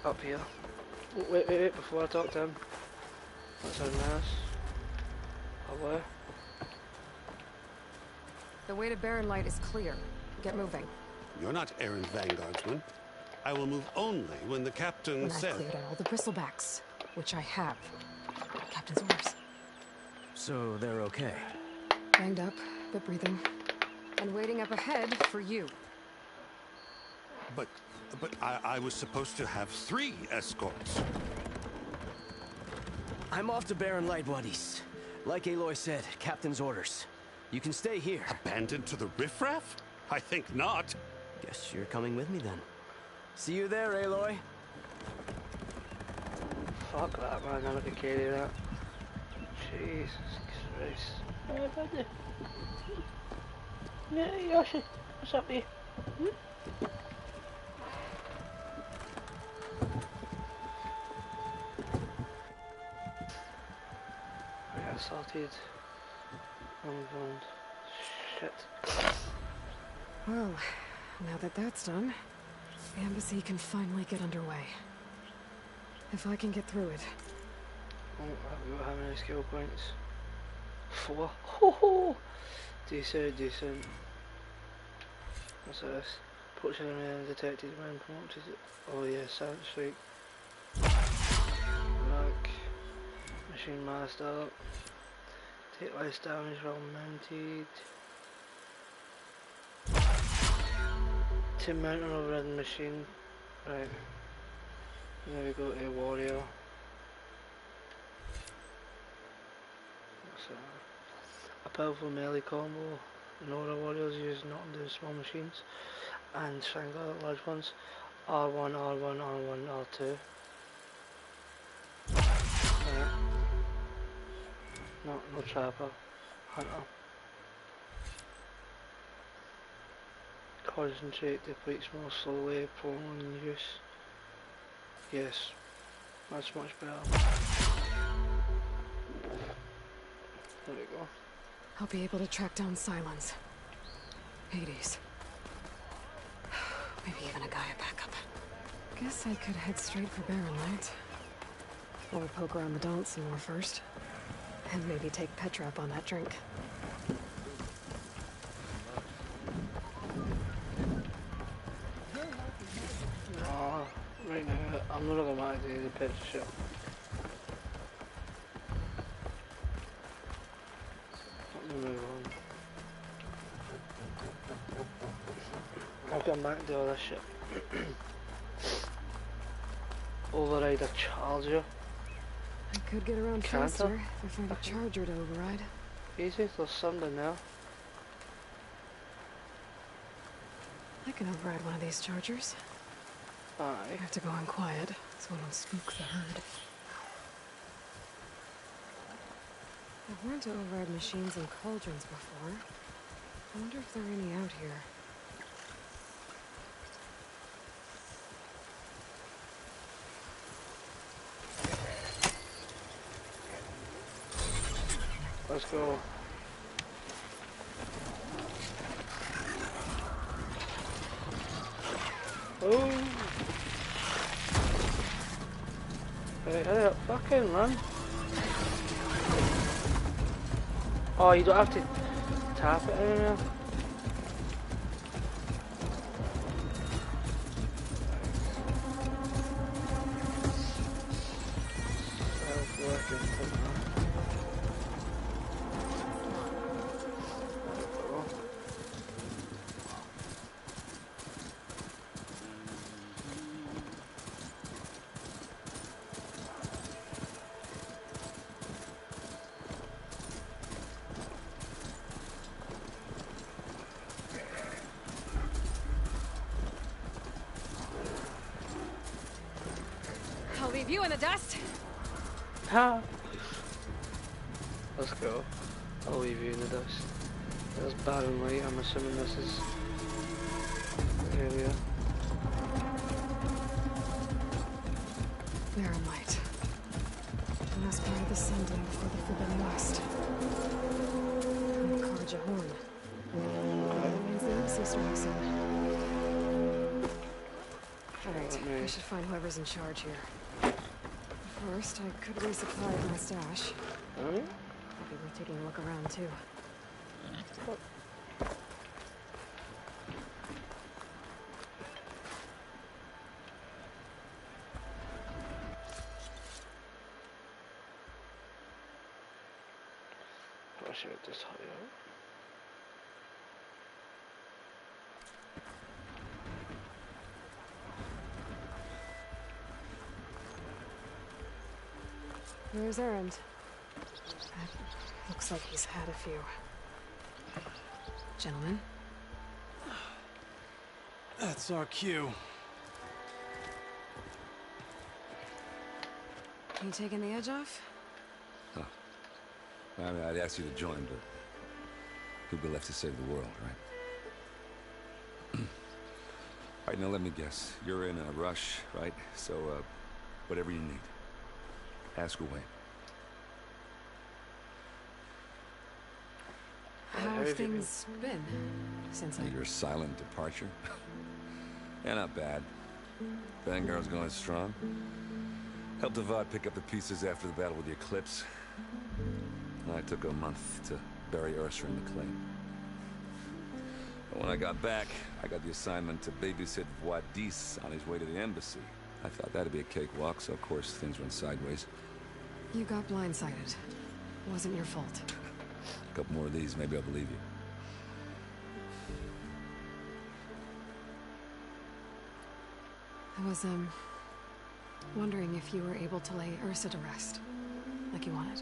Up here. Wait, before I talk to him. That sounds nice. Hello? The way to Barren Light is clear. Get moving. You're not errant vanguardsman. I will move only when the captain When says... I've cleared out all the bristlebacks, which I have. Captain's orders. So they're okay? Banged up, but breathing. And waiting up ahead for you. But I was supposed to have 3 escorts. I'm off to Barren Light, buddies. Like Aloy said, captain's orders. You can stay here. Abandoned to the riffraff? I think not. Guess you're coming with me then. See you there, Aloy. Fuck that, man. I'm not gonna carry that. Jesus Christ. Hey, buddy. Yeah, Yoshi. What's up, you? I got assaulted. Unbound. Shit. Well, now that that's done, the embassy can finally get underway. If I can get through it. Oh, how many skill points? 4. Ho ho! Decent. What's this? Approaching and detected when prompted. Oh yeah, silent strike. Back. Machine masked up. Take less damage while mounted. To mount an overridden machine. Right. Now we go to a warrior. What's that? A powerful melee combo. Nora warriors use knocking down small machines and strangle large ones. R1, R1, R1, R2. Right. No trapper. Hunter. Concentrate, depletes more slowly, prolonging use. Yes, that's much better. There we go. I'll be able to track down Silence. Hades. Maybe even a Gaia backup. Guess I could head straight for Barren Light. Or poke around the dance some more first. And maybe take Petra up on that drink. Right now, I'm not gonna want to do the Petra shit. Let me move on. I'll come back and do all this shit. Override a charger. I could get around Can't faster if I find a charger to override. Easy, there's something now. I can override one of these chargers. I Aye. have to go in quiet, so I don't spook the herd. I've learned to override machines and cauldrons before. I wonder if there are any out here. Let's go. Oh! Hey, hurry up, fucking run. Oh, you don't have to tap it anymore. I'll leave you in the dust. Ha! Let's go. I'll leave you in the dust. There's Barren Light, I'm assuming this is the area. Barren Light. The last part of the Sundom before the Forbidden West. And Karja Horn. That means the embassy strikes in. Alright, I should find whoever's in charge here. First, I could resupply my stash. Oh? It'd be worth taking a look around, too. I should get this high out. Where's Errand? Looks like he's had a few. Gentlemen? That's our cue. You taking the edge off? Huh. I mean, I'd ask you to join, but who'd be left to save the world, right? All right, now let me guess. You're in a rush, right? So, whatever you need. Ask away. How have things been since Your silent departure? Yeah, not bad. Vanguard's going strong. Helped Avad pick up the pieces after the battle with the Eclipse. I took a month to bury Ursa in the clay. But when I got back, I got the assignment to babysit Wadis on his way to the embassy. I thought that'd be a cakewalk, so of course things went sideways. You got blindsided. Wasn't your fault. A couple more of these, maybe I'll believe you. I was, wondering if you were able to lay Ursa to rest, like you wanted.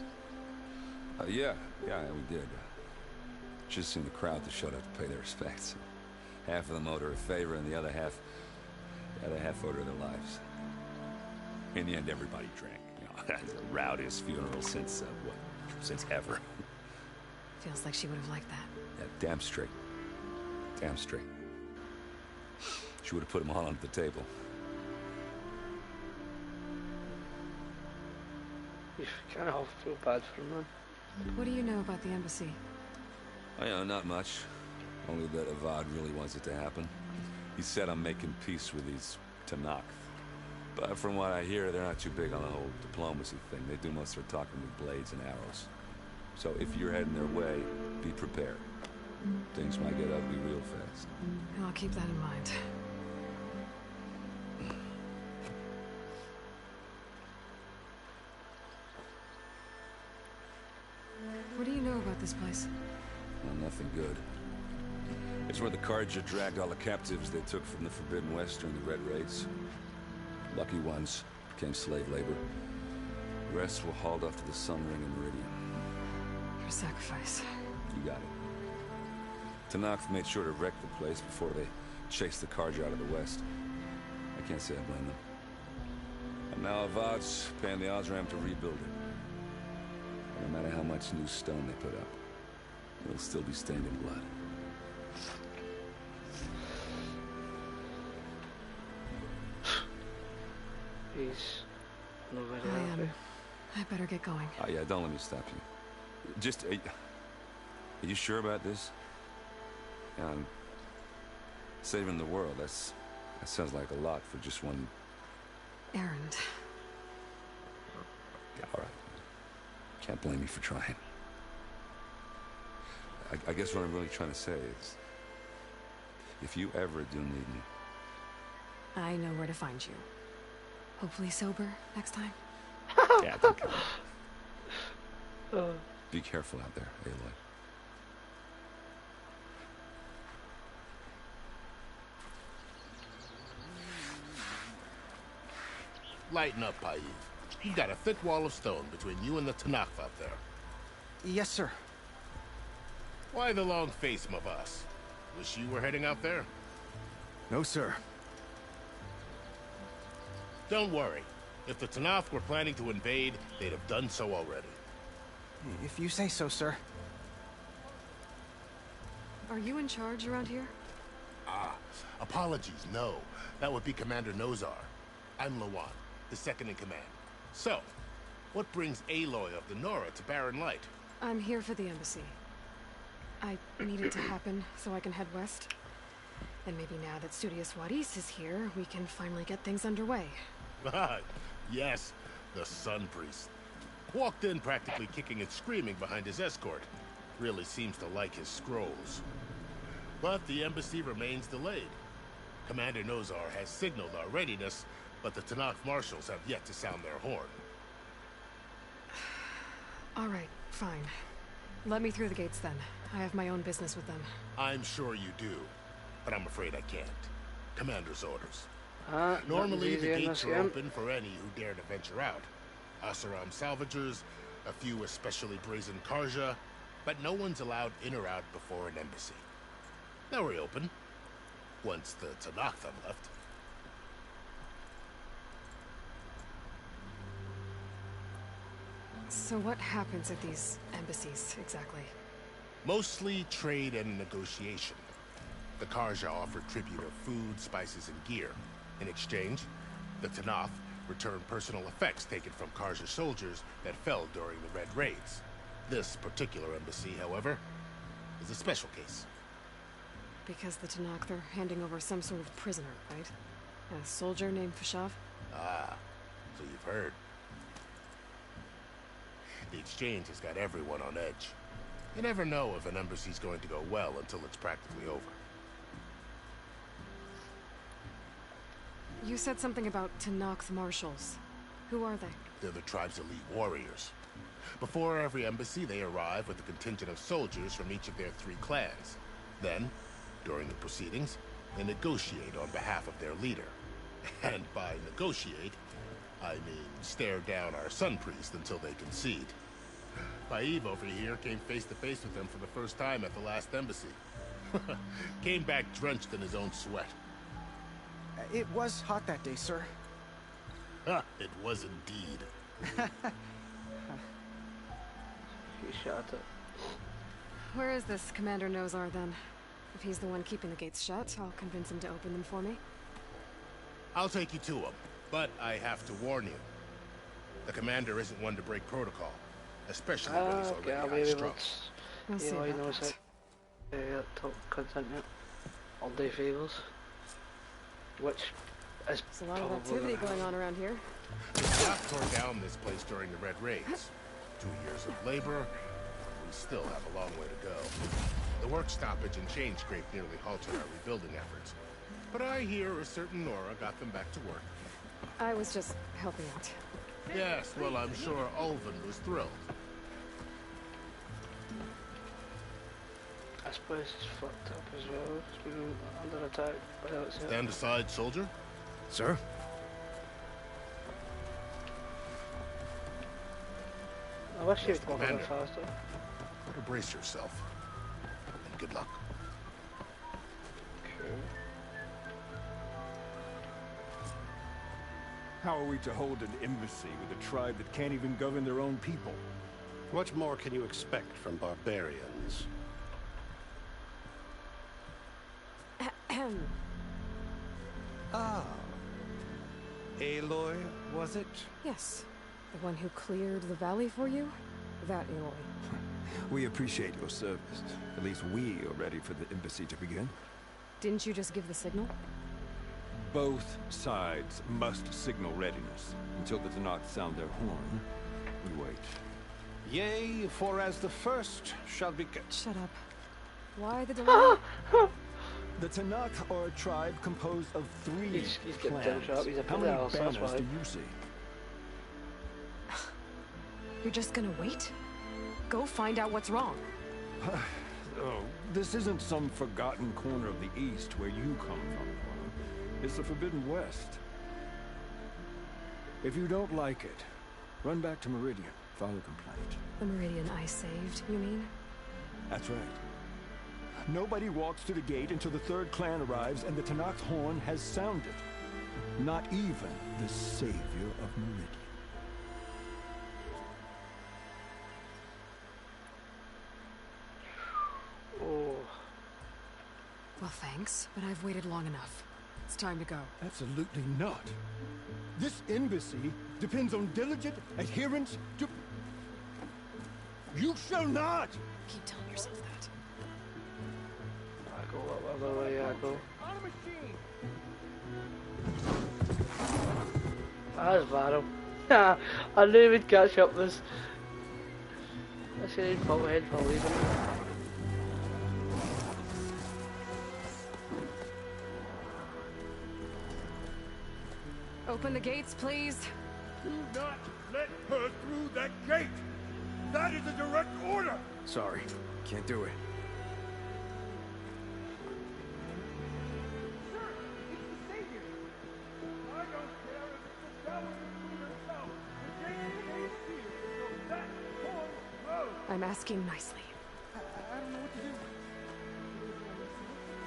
Yeah, we did. Just seen the crowd that showed up to pay their respects. Half of them owed her a favor, and the other half owed her their lives. In the end, everybody drank. You know, the rowdiest funeral since ever. Feels like she would have liked that. Yeah, damn straight. Damn straight. She would have put them all onto the table. You kind of feel bad for him, man. What do you know about the embassy? Oh, yeah, not much. Only that Avad really wants it to happen. He said I'm making peace with these Tanakh. But from what I hear, they're not too big on the whole diplomacy thing. They do most of their talking with blades and arrows. So if you're heading their way, be prepared. Things might get ugly real fast. I'll keep that in mind. What do you know about this place? Well, nothing good. It's where the Carja dragged all the captives they took from the Forbidden West during the Red Raids. Lucky ones became slave labor. The rest were hauled off to the Sun Ring and Meridian. For sacrifice. You got it. Tanakh made sure to wreck the place before they chased the Carja out of the West. I can't say I blame them. And now Avad's paying the Osram to rebuild it. No matter how much new stone they put up, it'll still be stained in blood. He's not very happy. I better get going. Oh yeah, don't let me stop you. Just, are you sure about this? Yeah, I'm saving the world. That sounds like a lot for just one. Errand. Yeah, all right. Can't blame me for trying. I guess what I'm really trying to say is, if you ever do need me... I know where to find you. Hopefully sober next time. Yeah, I think I will. Be careful out there, Aloy. Lighten up, Paiv. You got a thick wall of stone between you and the Tanakh up there. Yes, sir. Why the long face, Mavas? Wish you were heading out there? No, sir. Don't worry. If the Tanakh were planning to invade, they'd have done so already. If you say so, sir. Are you in charge around here? Apologies, no. That would be Commander Nozar. I'm Lawan, the second in command. So, what brings Aloy of the Nora to Barren Light? I'm here for the embassy. I need it to happen so I can head west. And maybe now that Studious Wadis is here, we can finally get things underway. Yes, the Sun Priest. Walked in practically kicking and screaming behind his escort. Really seems to like his scrolls. But the embassy remains delayed. Commander Nozar has signaled our readiness, but the Tanakh marshals have yet to sound their horn. All right, fine. Let me through the gates then. I have my own business with them. I'm sure you do, but I'm afraid I can't. Commander's orders. Ah, Normally, the easy gates are enough, open for any who dare to venture out. Asaram salvagers, a few especially brazen Karja, but no one's allowed in or out before an embassy. Now we're open, once the Tanakh have left. So what happens at these embassies, exactly? Mostly trade and negotiation. The Karja offer tribute of food, spices, and gear. In exchange, the Tanakh return personal effects taken from Karja soldiers that fell during the Red Raids. This particular embassy, however, is a special case. Because the Tanakh are handing over some sort of prisoner, right? A soldier named Fashav? Ah, so you've heard. The exchange has got everyone on edge. You never know if an embassy's going to go well until it's practically over. You said something about Tanakh marshals. Who are they? They're the tribe's elite warriors. Before every embassy, they arrive with a contingent of soldiers from each of their 3 clans. Then, during the proceedings, they negotiate on behalf of their leader. And by negotiate, I mean stare down our Sun Priest until they concede. Baib over here came face to face with them for the first time at the last embassy. Came back drenched in his own sweat. It was hot that day, sir. It was indeed. He shot it. Where is this Commander Nozar, then? If he's the one keeping the gates shut, I'll convince him to open them for me. I'll take you to him, but I have to warn you. The commander isn't one to break protocol, especially when he's Okay, I'll already be high able strung. to... We'll see he about knows that. how top content all day favors. Which is There's a lot of probably activity gonna going on happen. around here. The Tanakh tore down this place during the Red Raids. 2 years of labor, we still have a long way to go. The work stoppage and change scrape nearly halted our rebuilding efforts. But I hear a certain Nora got them back to work. I was just helping out. Yes, well, I'm sure Ulvin was thrilled. This place is fucked up as well. It's been under attack by the outside. Stand aside, soldier. Sir? I wish you'd Mr. gone a bit Commander. faster. Better brace yourself. And good luck. Cool. How are we to hold an embassy with a tribe that can't even govern their own people? What more can you expect from barbarians? Ah. Aloy, was it? Yes. The one who cleared the valley for you? That Aloy. We appreciate your service. At least we are ready for the embassy to begin. Didn't you just give the signal? Both sides must signal readiness. Until the Tanakh sound their horn, we wait. Yea, for as the first shall be... Shut up. Why the delay? The Tanakh are a tribe composed of 3 He's getting clans. tilt sharp. He's a How bit many else, that's banners why. do you see? You're just gonna wait? Go find out what's wrong. Oh, this isn't some forgotten corner of the East where you come from. It's the Forbidden West. If you don't like it, run back to Meridian, file a complaint. The Meridian I saved, you mean? That's right. Nobody walks to the gate until the 3rd clan arrives and the Tanakh's horn has sounded. Not even the savior of Meridian. Oh, Well, thanks, but I've waited long enough. It's time to go. Absolutely not. This embassy depends on diligent adherence to... You shall not! Keep telling yourself that. I go whatever way I go. That's Varo. I knew we'd catch up this. I said he'd pop ahead for leaving. Open the gates, please. Do not let her through that gate! That is a direct order! Sorry, can't do it. I'm asking nicely.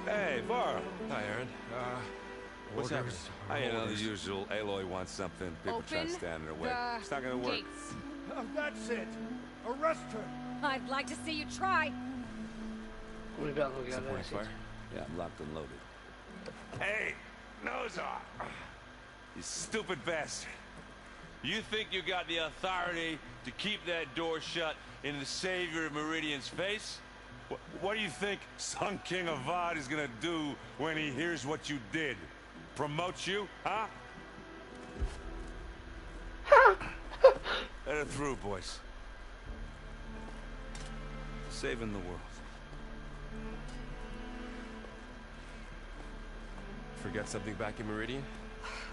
Hey, Var. Hi, Aaron. What's happening? You know, the usual. Aloy wants something. People try to stand in her way. It's not gonna work. Gates. That's it! Arrest her! I'd like to see you try. We better look at Supporting it. fire? Yeah, I'm locked and loaded. Hey, Nozar! You stupid bastard. You think you got the authority to keep that door shut in the savior of Meridian's face? What do you think Sun King Avad is gonna do when he hears what you did? Promote you, huh? Let her through, boys. Saving the world. Forget something back in Meridian?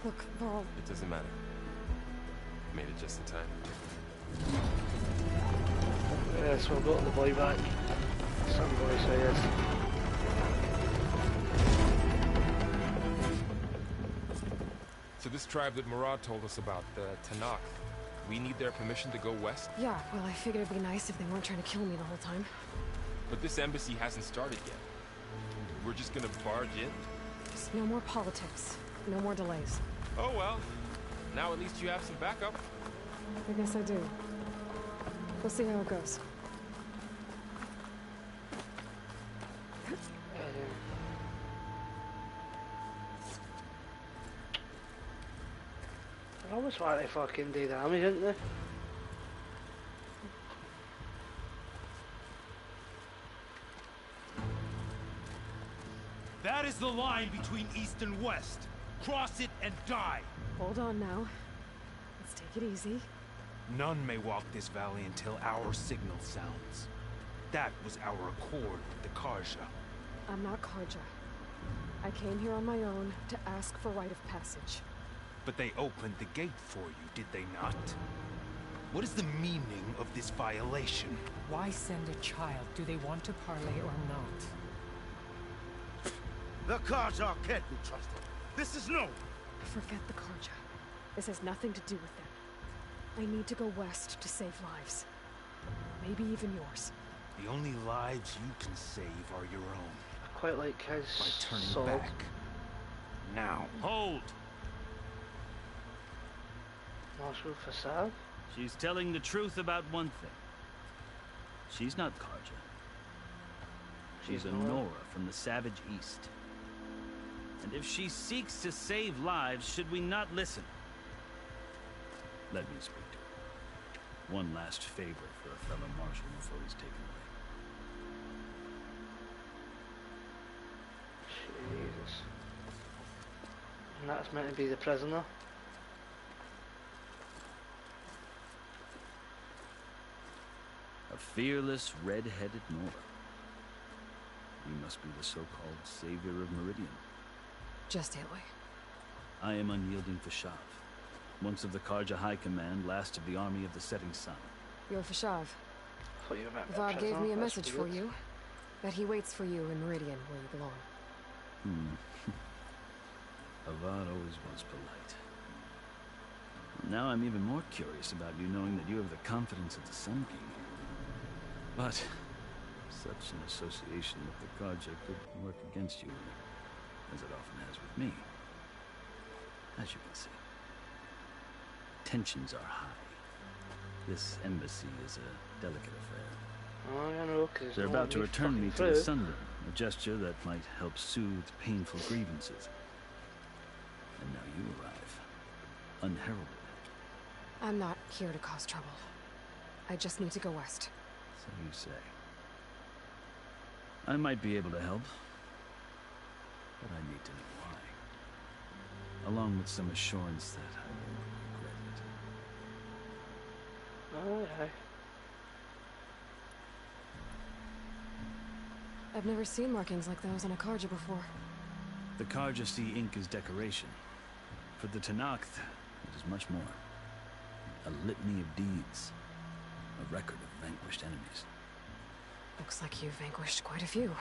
Look, Varl, It doesn't matter. Made it just in time. Yes, we'll got the boy back. Some boy say yes. So this tribe that Murad told us about, the Tanakh, we need their permission to go west? yeah, well, I figured it'd be nice if they weren't trying to kill me the whole time. But this embassy hasn't started yet. We're just gonna barge in? Just no more politics. No more delays. Oh well. Now at least you have some backup. I guess I do. We'll see how it goes. I always want to fucking do damage, isn't they? That is the line between east and west. Cross it and die. Hold on now. Let's take it easy. None may walk this valley until our signal sounds. That was our accord with the Karja. I'm not Karja. I came here on my own to ask for rite of passage. But they opened the gate for you, did they not? What is the meaning of this violation? Why send a child? Do they want to parley or not? The Karja can't be trusted. This is no... Forget the Karja. This has nothing to do with them. I need to go west to save lives. Maybe even yours. The only lives you can save are your own. I quite like his by turning sword. back. Now. Hold! Marshal Facade? She's telling the truth about one thing. She's not Karja. She's a Nora from the Savage East. And if she seeks to save lives, should we not listen? Let me speak to her. One last favor for a fellow marshal before he's taken away. Jesus. And that's meant to be the prisoner. A fearless, red-headed Nora. You must be the so-called savior of Meridian. Just Aloy. I am unyielding Fashav. Once of the Karja High Command, last of the army of the setting sun. You're Fashav. Vod gave me a message for you. That he waits for you in Meridian, where you belong. Avad always was polite. Now I'm even more curious about you knowing that you have the confidence of the Sun King. But such an association with the Karja could work against you, as it often has with me. As you can see. Tensions are high. This embassy is a delicate affair. Oh, I know, 'cause They're no about to one return me fucking to the through. Sunroom, a gesture that might help soothe painful grievances. And now you arrive, unheralded. I'm not here to cause trouble. I just need to go west. So you say. I might be able to help. but I need to know why. Along with some assurance that I won't regret it. Aye, aye. I've never seen markings like those on a Karja before. The Karja see ink as decoration. For the Tenakth, it is much more. A litany of deeds. A record of vanquished enemies. Looks like you've vanquished quite a few.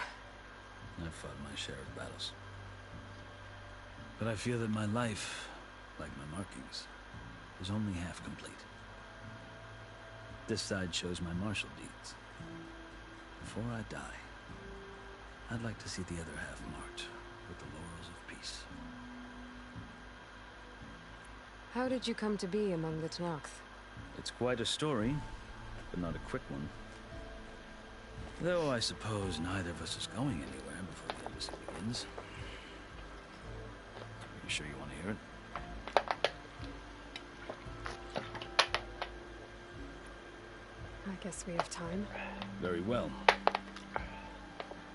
I've fought my share of battles. But I feel that my life, like my markings, is only half complete. This side shows my martial deeds. Before I die, I'd like to see the other half marked with the laurels of peace. How did you come to be among the Tenakth? It's quite a story, but not a quick one. Though I suppose neither of us is going anywhere before the embassy begins. Are you sure you want to hear it? I guess we have time. Very well.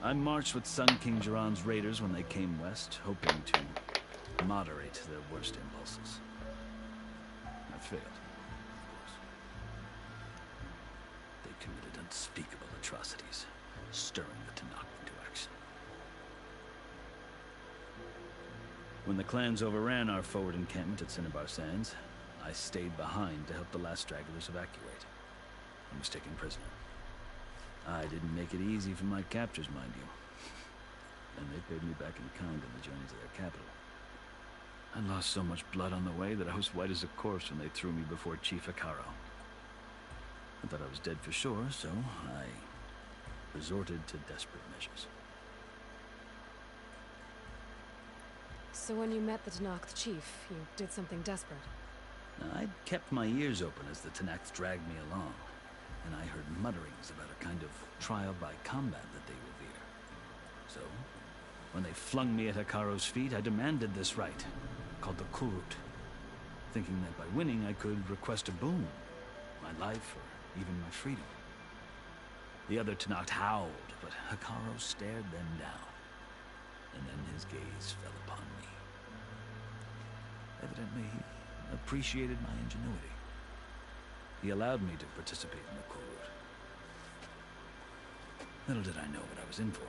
I marched with Sun King Jiran's raiders when they came west, hoping to moderate their worst impulses. I failed, of course. They committed unspeakable atrocities, stirring the Tenakth into action. When the clans overran our forward encampment at Cinnabar Sands, I stayed behind to help the last stragglers evacuate. I was taken prisoner. I didn't make it easy for my captors, mind you. And they paid me back in kind on the journey to their capital. I lost so much blood on the way that I was white as a corpse when they threw me before Chief Hikaro. I thought I was dead for sure, so I resorted to desperate measures. So when you met the Tenakth chief, you did something desperate? I'd kept my ears open as the Tenakth dragged me along, and I heard mutterings about a kind of trial by combat that they revere. So, when they flung me at Hikaro's feet, I demanded this right, called the Kurut, thinking that by winning I could request a boon, my life or even my freedom. The other Tenakth howled, but Hikaro stared them down, and then his gaze fell upon me. Evidently, he appreciated my ingenuity. He allowed me to participate in the Kurut. Little did I know what I was in for.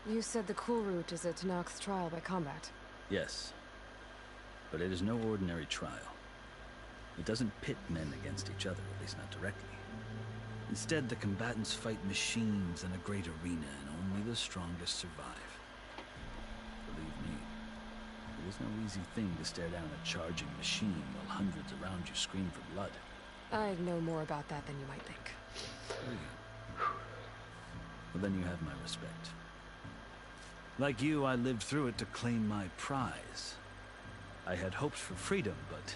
You said the Kurut is a Tenakth trial by combat. Yes, but it is no ordinary trial. It doesn't pit men against each other, at least not directly. Instead, the combatants fight machines in a great arena, and only the strongest survive. Believe me, it is no easy thing to stare down a charging machine while hundreds around you scream for blood. I know more about that than you might think. Well, then you have my respect. Like you, I lived through it to claim my prize. I had hoped for freedom, but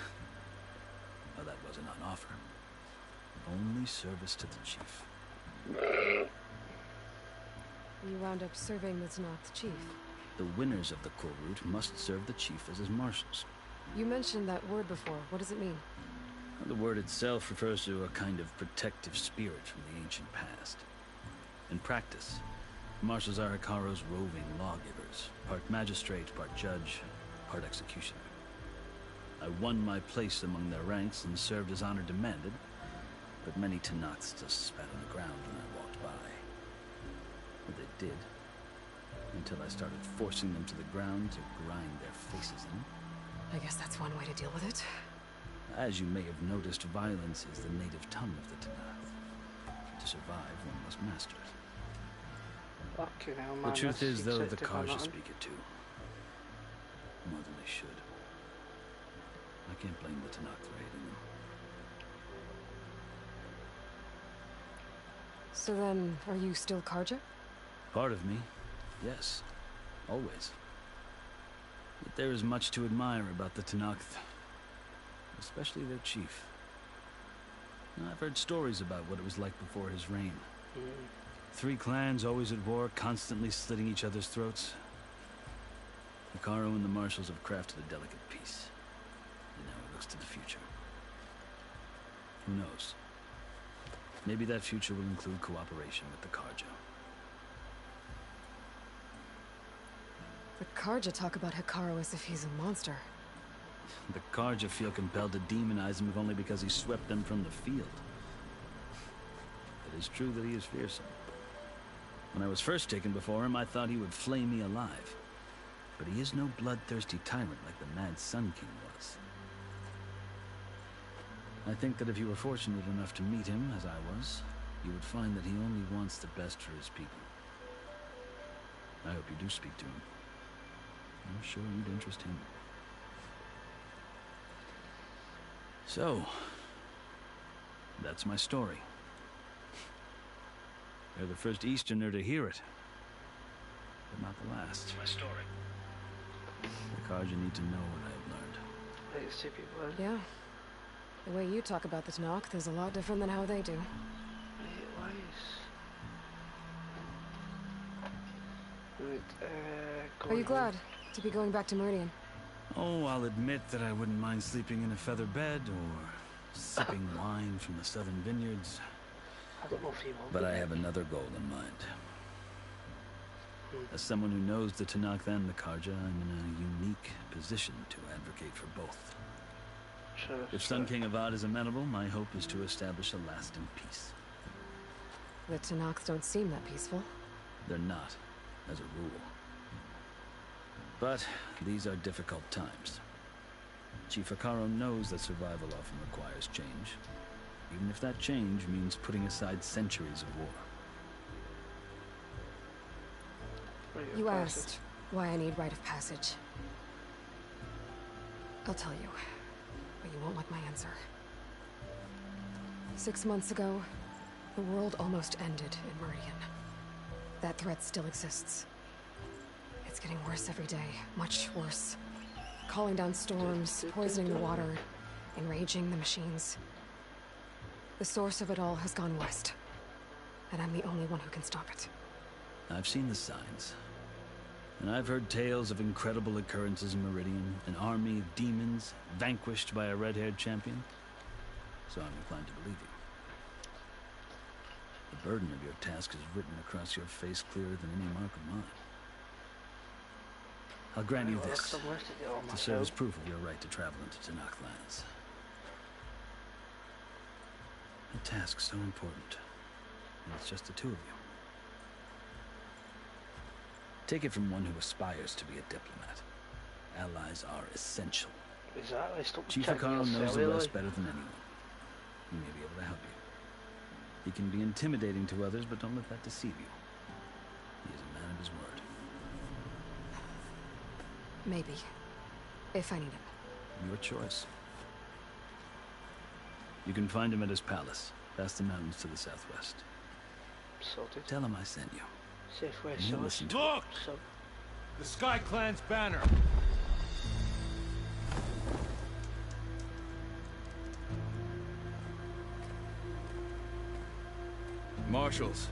well, that wasn't on offer. Only service to the chief. You wound up serving the Tenakth chief. The winners of the Kurut must serve the chief as his marshals. You mentioned that word before. What does it mean? The word itself refers to a kind of protective spirit from the ancient past. In practice, marshals are Hikaro's roving lawgivers, part magistrate, part judge, part executioner. I won my place among their ranks and served as honor demanded, but many Tenakths just spat on the ground when I walked by. Or they did, until I started forcing them to the ground to grind their faces in. I guess that's one way to deal with it. As you may have noticed, violence is the native tongue of the Tenakth. To survive, one must master it. Fucking hell, man. The truth is, though, the Karja Karja speak it too. More than they should. I can't blame the Tenakth for hating them. So then, are you still Karja? Part of me, yes. Always. But there is much to admire about the Tenakth. Especially their chief. I've heard stories about what it was like before his reign. 3 clans always at war, constantly slitting each other's throats. Hikaro and the marshals have crafted a delicate peace. And now it looks to the future. Who knows? Maybe that future will include cooperation with the Karja. The Karja talk about Hikaru as if he's a monster. The Karja feel compelled to demonize him if only because he swept them from the field. It is true that he is fearsome. When I was first taken before him, I thought he would flay me alive. But he is no bloodthirsty tyrant like the Mad Sun King was. I think that if you were fortunate enough to meet him, as I was, you would find that he only wants the best for his people. I hope you do speak to him. I'm sure you'd interest him. So, that's my story. You're the first Easterner to hear it, but not the last. It's my story. The Karja need to know what I have learned. Like two people. Yeah. The way you talk about the Tanakh is a lot different than how they do. Are you glad to be going back to Meridian? Oh, I'll admit that I wouldn't mind sleeping in a feather bed or sipping wine from the southern vineyards. But I have another goal in mind. As someone who knows the Tanakh and the Karja, I'm in a unique position to advocate for both. If Sun King Avad is amenable, my hope is to establish a lasting peace. The Tanakhs don't seem that peaceful. They're not, as a rule. But these are difficult times. Chief Hikaru knows that survival often requires change, even if that change means putting aside centuries of war. You asked why I need rite of passage. I'll tell you, but you won't like my answer. 6 months ago, the world almost ended in Meridian. That threat still exists. It's getting worse every day, much worse. Calling down storms, poisoning the water, enraging the machines. The source of it all has gone west, and I'm the only one who can stop it. I've seen the signs. And I've heard tales of incredible occurrences in Meridian, an army of demons vanquished by a red-haired champion. So I'm inclined to believe you. The burden of your task is written across your face clearer than any mark of mine. I'll grant you this, to serve as proof of your right to travel into Tanakh lands. A task so important, and it's just the two of you. Take it from one who aspires to be a diplomat. Allies are essential. Exactly. Chief Hikaru knows the West better than anyone. He may be able to help you. He can be intimidating to others, but don't let that deceive you. He is a man of his word. Maybe. If I need him. Your choice. You can find him at his palace, past the mountains to the southwest. Sorted. Tell him I sent you. Safe way, Look! The Sky Clan's banner! Marshals.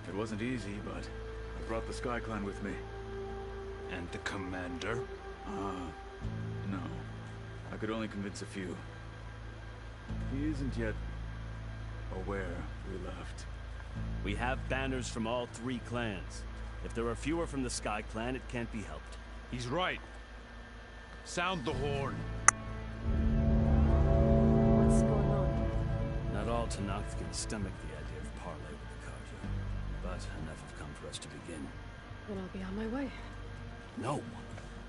It wasn't easy, but I brought the Sky Clan with me. And the commander? No. I could only convince a few. He isn't yet aware we left. We have banners from all 3 clans. If there are fewer from the Sky Clan, it can't be helped. He's right. Sound the horn. What's going on? Not all Tanakh can stomach the idea of parley with the Karja, but enough have come for us to begin. Then I'll be on my way. No!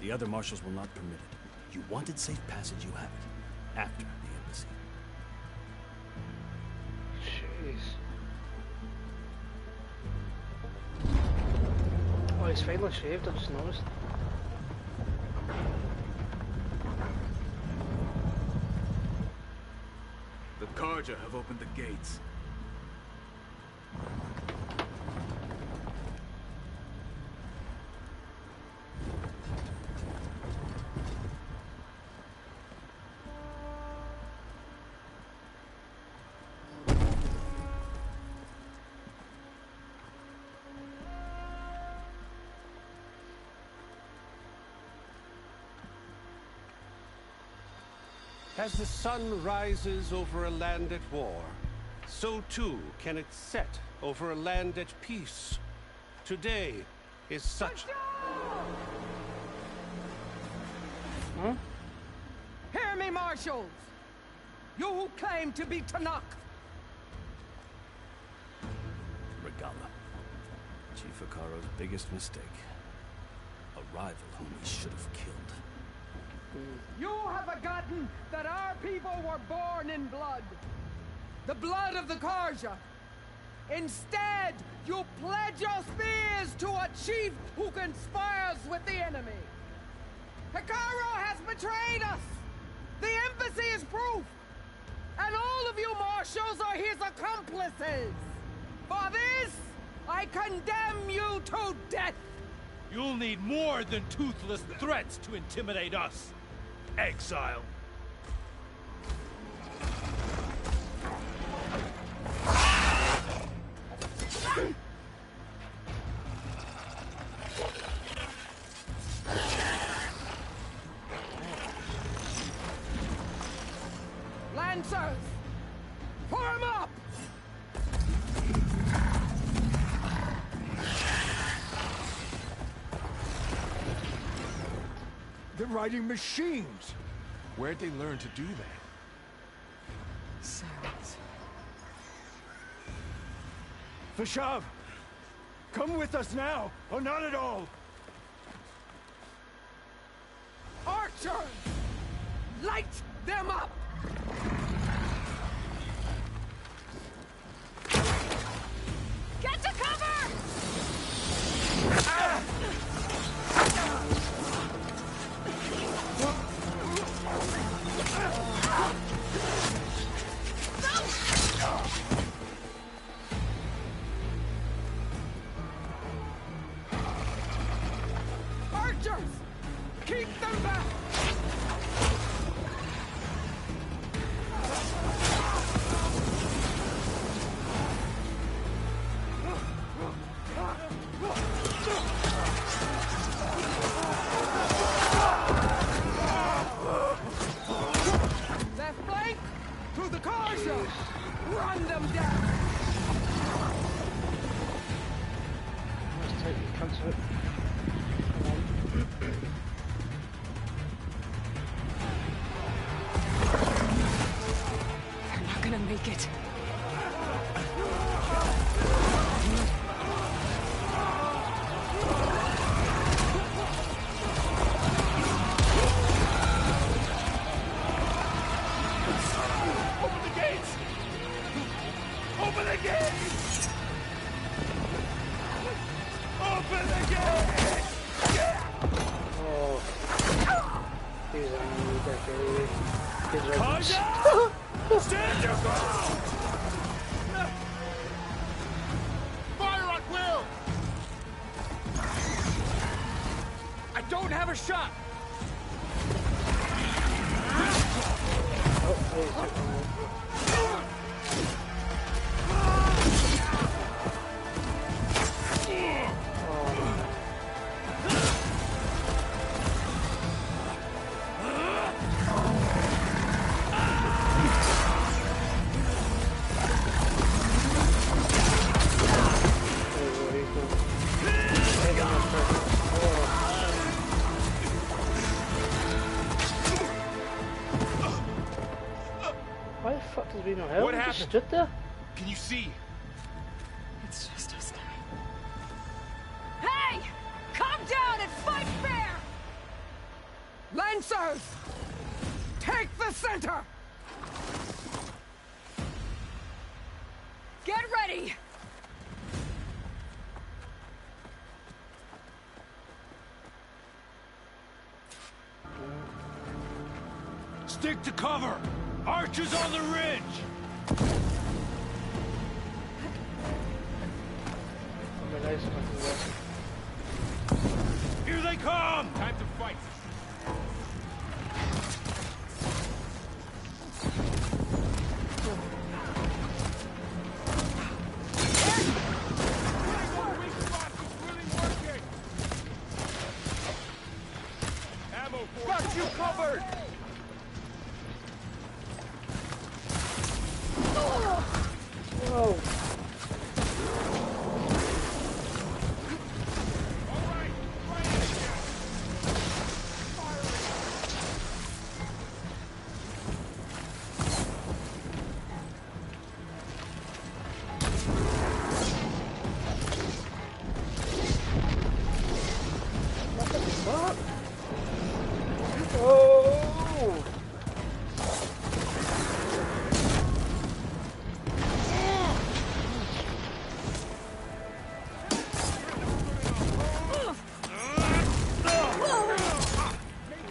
The other marshals will not permit it. You wanted safe passage, you have it. After the embassy. Jeez. Oh, he's finally shaved, I just noticed. The Karja have opened the gates. As the sun rises over a land at war, so too can it set over a land at peace. Today is such... Huh? Hear me, marshals! You who claim to be Tanakh! Regala. Chief Akaro's biggest mistake. A rival whom he should have killed. You have forgotten that our people were born in blood. The blood of the Karja. Instead, you pledge your spears to a chief who conspires with the enemy. Hikaru has betrayed us! The embassy is proof! And all of you marshals are his accomplices! For this, I condemn you to death! You'll need more than toothless threats to intimidate us, exile. Lancers! Form up! They're riding machines. Where'd they learn to do that? Silence. Fashav, come with us now, or not at all. Archer! Light them up! Get to cover! Archers! Keep them back! Left flank! To the Karja! Run them down! Let's take the concert. They're not gonna make it. Open the gates! Open the gates! Open the gates! Oh. He's angry, Becky. He's Karja! Stand your ground! Fire at will! I don't have a shot! Why the fuck does we not help? What He just happened? stood there? Can you see? It's just us now. Hey! Calm down and fight fair! Lancers! Take the center! Get ready! Stick to cover! Archers on the ridge! Here they come! Time to fight. Got you covered! Whoa. Oh!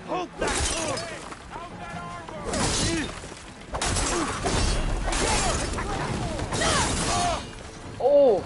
Hold that! Oh!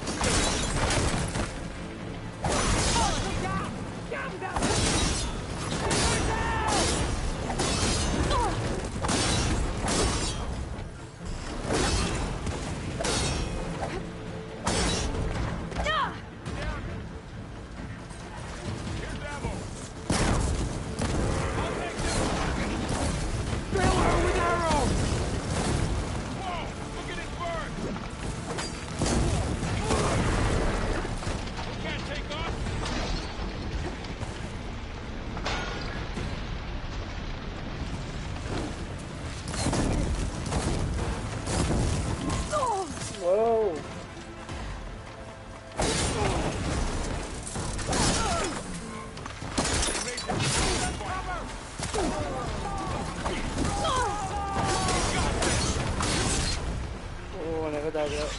Whoa! Oh, I never died yet.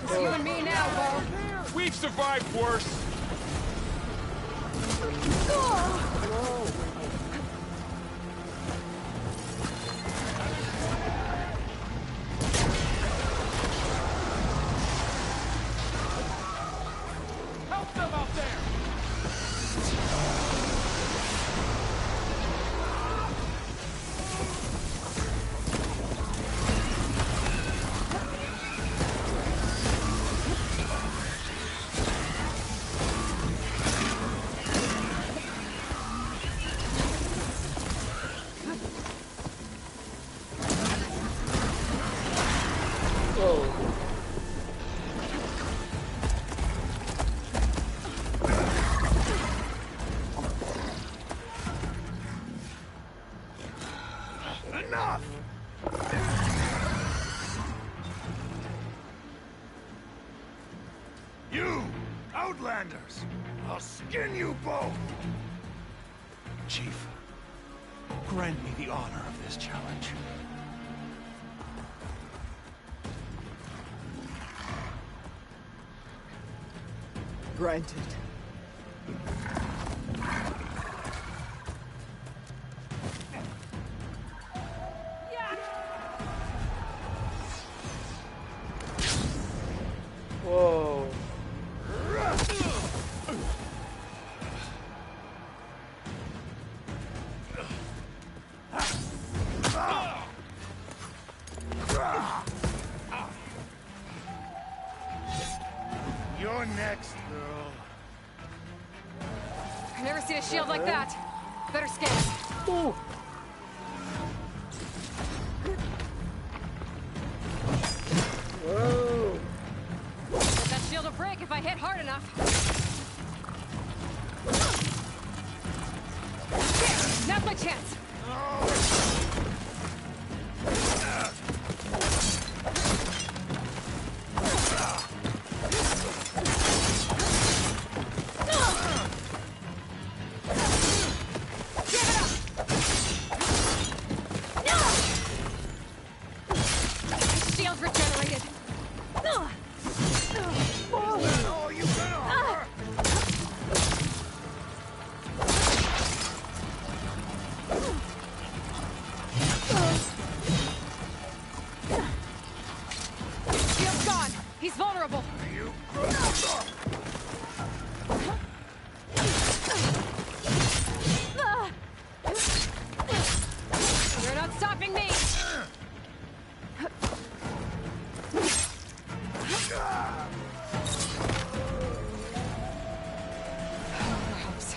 Just you and me now, Bo. We've survived worse. Help them out there! Enough! You, Outlanders! I'll skin you both! Chief, grant me the honor of this challenge. Granted. Whoa. You're next, girl. I've never seen a shield like that. Better scan it. Ooh. Whoa. Bet that shield will break if I hit hard enough. There! Now's my chance! Shield regenerated! Shield's gone! He's vulnerable! You're not stopping escaping me! Perhaps.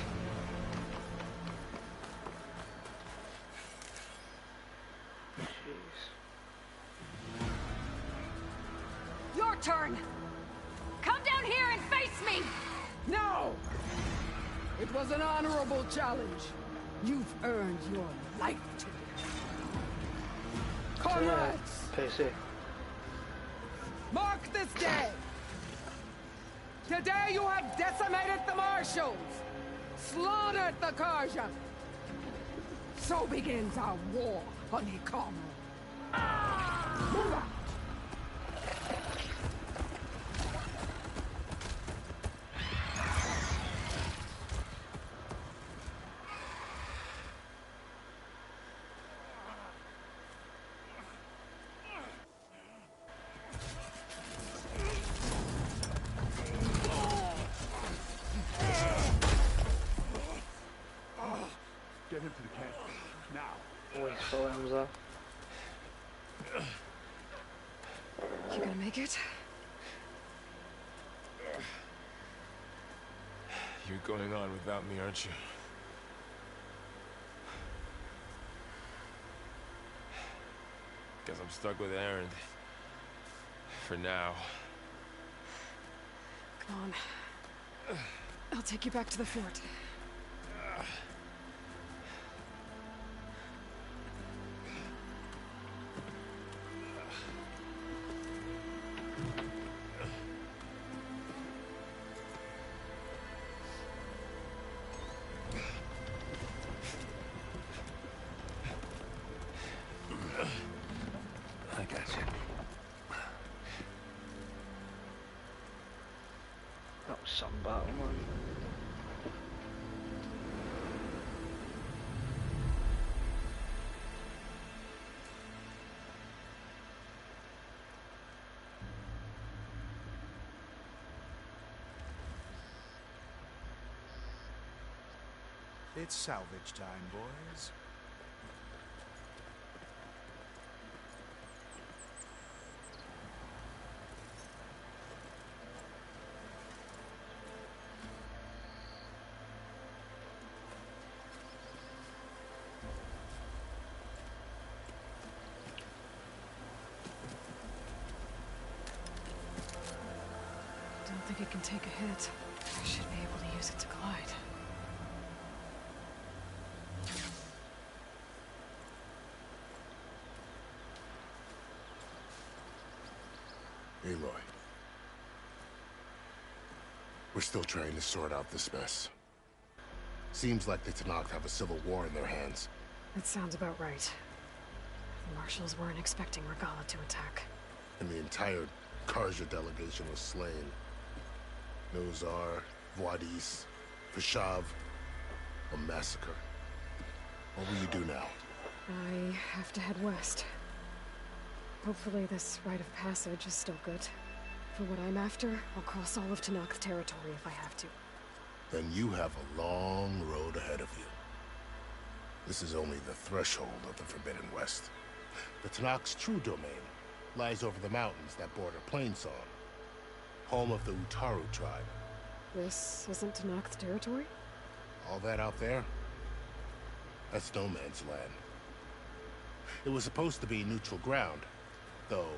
Your turn! Come down here and face me! No! It was an honorable challenge. You've earned your life today. Comrades! PC. Mark this day! Today you have decimated the Marshals! Slaughtered the Karja! So begins our war, honeycomb. Move out! Get him to the camp. Now. Wait for Hamza. You gonna make it? You're going on without me, aren't you? Guess I'm stuck with Aaron. For now. Come on. I'll take you back to the fort. I got you. That was some battle, man. It's salvage time, boys. Don't think it can take a hit. I should be able to use it to glide. Aloy. We're still trying to sort out this mess. Seems like the Tenakth have a civil war in their hands. That sounds about right. The Marshals weren't expecting Regala to attack. And the entire Karja delegation was slain. Nozar, Vuadis, Vishav, a massacre. What will you do now? I have to head west. Hopefully this rite of passage is still good. For what I'm after, I'll cross all of Tenakth territory if I have to. Then you have a long road ahead of you. This is only the threshold of the Forbidden West. The Tenakth's true domain lies over the mountains that border Plainsong, home of the Utaru tribe. This isn't Tenakth territory? All that out there? That's no man's land. It was supposed to be neutral ground, though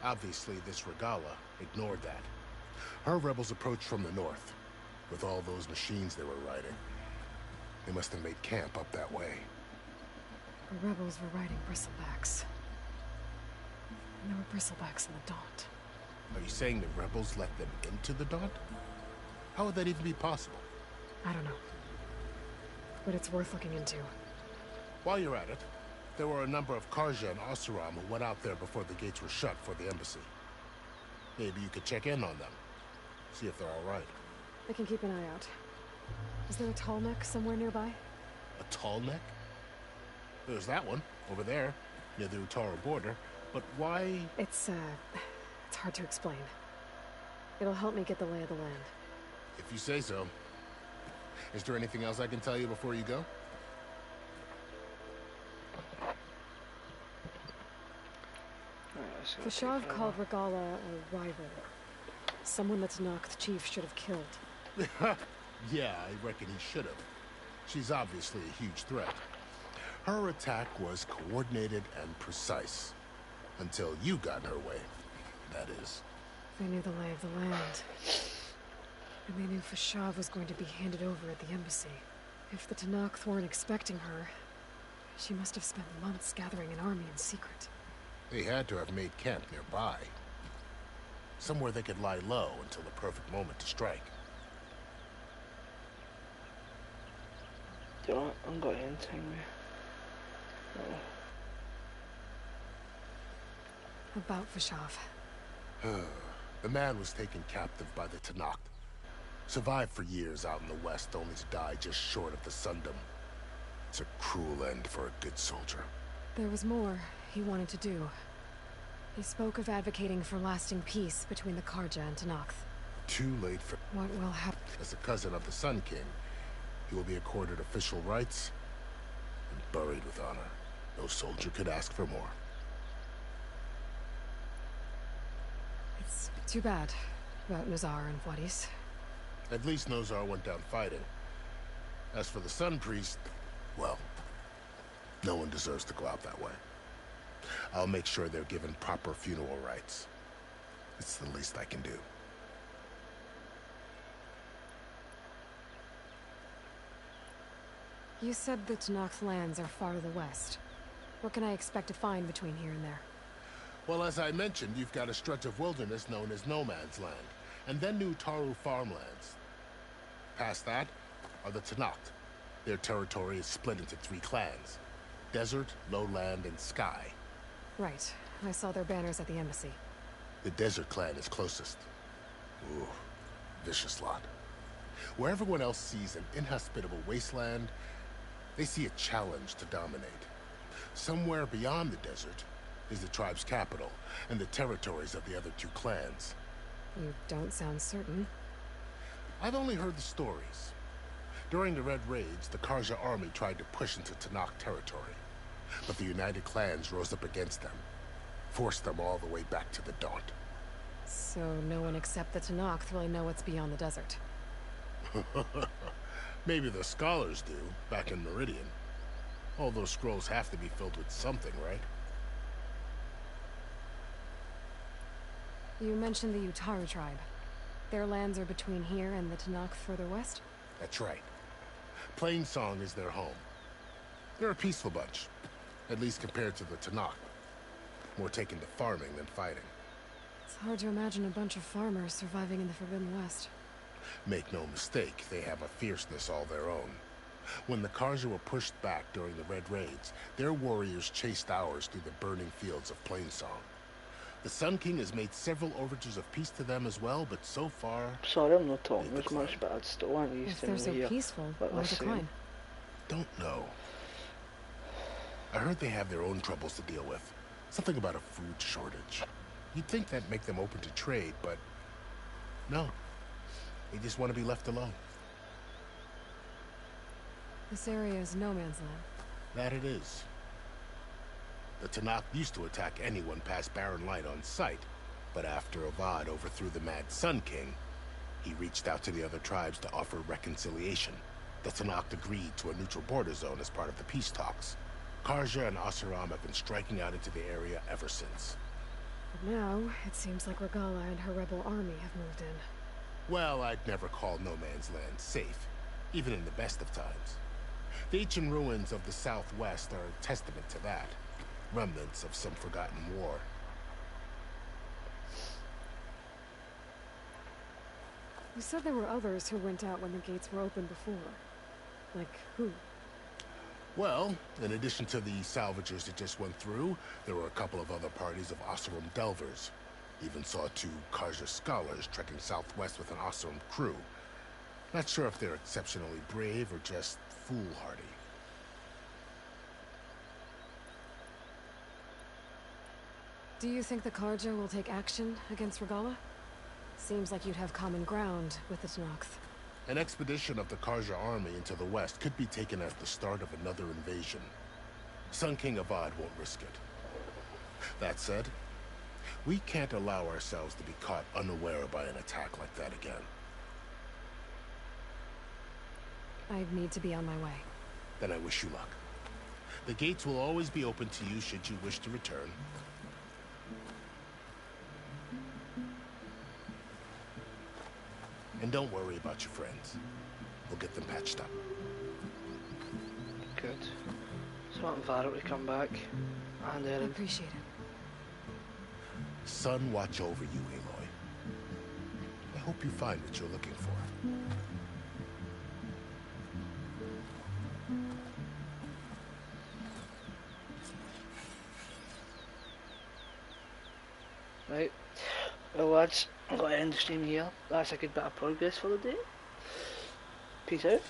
obviously this Regala ignored that. Her rebels approached from the north, with all those machines they were riding. They must have made camp up that way. The rebels were riding bristlebacks. And there were bristlebacks in the Daunt. Are you saying the rebels let them into the Daunt? How would that even be possible? I don't know. But it's worth looking into. While you're at it, there were a number of Karja and Oseram who went out there before the gates were shut for the embassy. Maybe you could check in on them. See if they're all right. I can keep an eye out. Is there a tall neck somewhere nearby? A tall neck? There's that one, over there, near the Utaru border. But why? It's hard to explain. It'll help me get the lay of the land. If you say so. Is there anything else I can tell you before you go? Fashav called Regala a rival. Someone that Tanakh chief should have killed. Yeah, I reckon he should have. She's obviously a huge threat. Her attack was coordinated and precise. Until you got in her way, that is. They knew the lay of the land. And they knew Fashav was going to be handed over at the embassy. If the Tanakh weren't expecting her, she must have spent months gathering an army in secret. They had to have made camp nearby. Somewhere they could lie low until the perfect moment to strike. Do you know what? I'm got anything, mate. About Fashav. The man was taken captive by the Tanakh. Survived for years out in the west, only to die just short of the Sundom. It's a cruel end for a good soldier. There was more he wanted to do. He spoke of advocating for lasting peace between the Karja and Tanakh. Too late for... What will happen? As a cousin of the Sun King, he will be accorded official rights and buried with honor. No soldier could ask for more. It's too bad about Nazar and Wadis. At least Nozar went down fighting. As for the Sun Priest, well, no one deserves to go out that way. I'll make sure they're given proper funeral rites. It's the least I can do. You said the Tanakh lands are far to the west. What can I expect to find between here and there? Well, as I mentioned, you've got a stretch of wilderness known as No Man's Land, and then New Taru farmlands. Past that are the Tanakh. Their territory is split into 3 clans: Desert, Lowland, and Sky. Right. I saw their banners at the embassy. The Desert clan is closest. Ooh, vicious lot. Where everyone else sees an inhospitable wasteland, they see a challenge to dominate. Somewhere beyond the desert is the tribe's capital and the territories of the other 2 clans. You don't sound certain. I've only heard the stories. During the Red Raids, the Karja army tried to push into Tanakh territory, but the United Clans rose up against them, forced them all the way back to the Daunt. So no one except the Tanakh really know what's beyond the desert. Maybe the scholars do, back in Meridian. All those scrolls have to be filled with something, right? You mentioned the Utaru tribe. Their lands are between here and the Tanakh further west? That's right. Plainsong is their home. They're a peaceful bunch, at least compared to the Tanakh. More taken to farming than fighting. It's hard to imagine a bunch of farmers surviving in the Forbidden West. Make no mistake, they have a fierceness all their own. When the Karja were pushed back during the Red Raids, their warriors chased ours through the burning fields of Plainsong. The Sun King has made several overtures of peace to them as well, but so far... Sorry, I'm not talking as much, but I'd still want you to know. If they're so peaceful, why decline? Don't know. I heard they have their own troubles to deal with. Something about a food shortage. You'd think that'd make them open to trade, but... no. They just want to be left alone. This area is no man's land. That it is. The Tanakh used to attack anyone past Barren Light on sight, but after Avad overthrew the Mad Sun King, he reached out to the other tribes to offer reconciliation. The Tanakh agreed to a neutral border zone as part of the peace talks. Karja and Asuram have been striking out into the area ever since. But now, it seems like Regala and her rebel army have moved in. Well, I'd never call No Man's Land safe, even in the best of times. The ancient ruins of the Southwest are a testament to that. Remnants of some forgotten war. You said there were others who went out when the gates were open before. Like who? Well, in addition to the salvagers that just went through, there were a couple of other parties of Oseram Delvers. Even saw 2 Karja scholars trekking southwest with an Oseram crew. Not sure if they're exceptionally brave or just foolhardy. Do you think the Karja will take action against Regala? Seems like you'd have common ground with the Tanakh. An expedition of the Karja army into the west could be taken as the start of another invasion. Sun King Avad won't risk it. That said, We can't allow ourselves to be caught unaware by an attack like that again. I need to be on my way. Then I wish you luck. The gates will always be open to you should you wish to return. And don't worry about your friends. We'll get them patched up. Good. So I want Varro to come back. And I Erin. appreciate it. Sun watch over you, Aloy. I hope you find what you're looking for. Right. Well lads, I'm going to end the stream here. That's a good bit of progress for the day. Peace out.